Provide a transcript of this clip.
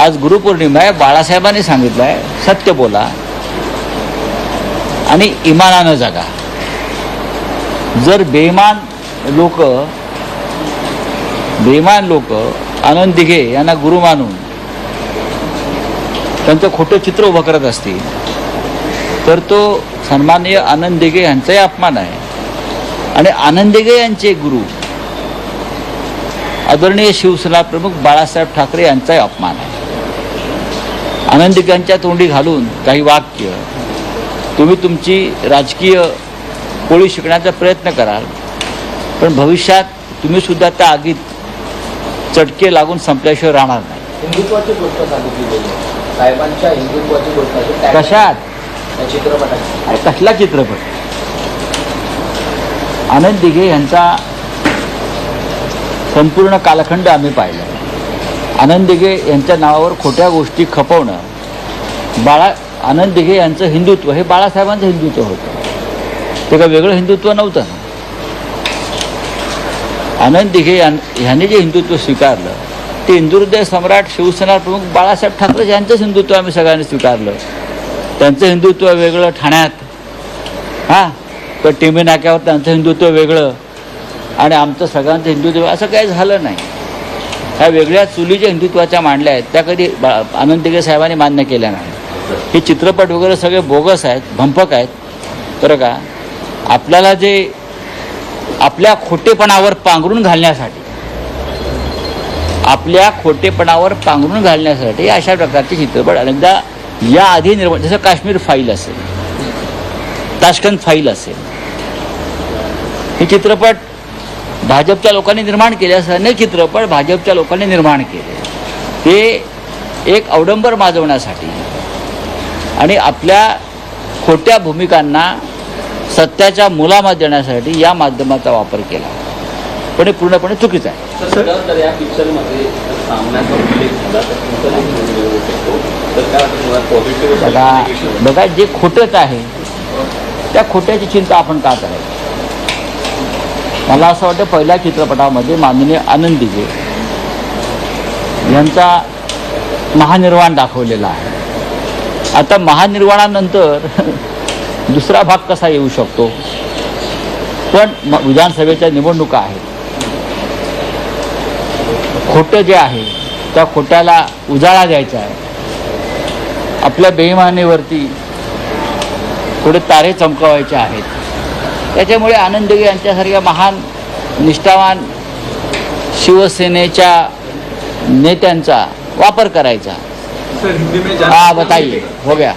आज गुरुपौर्णिमा आहे. बाळासाहेबांनी सांगितलं आहे, सत्य बोला आणि इमानानं जगा. जर बेईमान लोक आनंद दिघे यांना गुरु मानून त्यांचं खोटं चित्र उभं करत असतील तर तो सन्माननीय आनंद दिघे यांचाही अपमान आहे. आणि आनंद दिघे यांचे गुरु आदरणीय शिवसेना प्रमुख बाळासाहेब ठाकरे यांचाही अपमान आहे. आनंद दिघ्यांच्या तोंडी घालून काही वाक्य तुम्ही तुमची राजकीय पोळी शिकण्याचा प्रयत्न कराल, पण भविष्यात तुम्ही सुद्धा त्या आगीत चटके लागून संपल्याशिवाय राहणार नाही. हिंदुत्वाची गोष्ट सांगितली गेली साहेबांच्या हिंदुत्वाची गोष्ट कशात? चित्रपटात. अरे कसला चित्रपट? आनंद दिघे यांचा संपूर्ण कालखंड आम्ही पाहिला. आनंद दिघे यांच्या नावावर खोट्या गोष्टी खपवणं, आनंद दिघे यांचं हिंदुत्व हे बाळासाहेबांचं हिंदुत्व होतं, ते का वेगळं हिंदुत्व नव्हतं. आनंद दिघे यांनी जे हिंदुत्व स्वीकारलं ते हिंदुहृदय सम्राट शिवसेना प्रमुख बाळासाहेब ठाकरे यांचंच हिंदुत्व आम्ही सगळ्यांनी स्वीकारलं. त्यांचं हिंदुत्व वेगळं ठाण्यात, तर टिंबे नाक्यावर त्यांचं हिंदुत्व वेगळं आणि आमचं सगळ्यांचं हिंदुत्व, असं काही झालं नाही. ह्या वेगळ्या चुली ज्या हिंदुत्वाच्या मांडल्या आहेत त्या कधी आनंद दिघे साहेबांनी मान्य केल्या नाही. हे चित्रपट वगैरे सगळे बोगस आहेत, भंपक आहेत बरं का. आपल्याला जे आपल्या खोटेपणावर पांघरून घालण्यासाठी अशा प्रकारचे चित्रपट अनेकदा याआधी निर्माण, जसं काश्मीर फाईल असेल, ताशकंद फाईल असेल, हे चित्रपट भाजपच्या लोकांनी निर्माण केले. असे अनेक चित्रपट भाजपच्या लोकांनी निर्माण केले. ते एक अवडंबर माजवण्यासाठी आणि आपल्या खोट्या भूमिकांना सत्याच्या मुलामा देण्यासाठी या माध्यमाचा वापर केला, पण हे पूर्णपणे चुकीचं आहे. बघा, जे खोटंच आहे त्या खोट्याची चिंता आपण का करायची? मला असं वाटतं पहिल्या चित्रपटामध्ये माननीय आनंद दिघे यांचा महानिर्वाण दाखवलेला आहे. आता महानिर्वाणानंतर दुसरा भाग कसा येऊ शकतो? पण विधानसभेच्या निवडणुका आहेत. खोटं जे आहे त्या खोट्याला उजाळा द्यायचा आहे. आपल्या बेईमानीवरती थोडे तारे चमकवायचे आहेत. त्याच्यामुळे आनंद दिघे यांच्यासारख्या महान निष्ठावान शिवसेनेच्या नेत्यांचा वापर करायचा. बताइए, हो गया.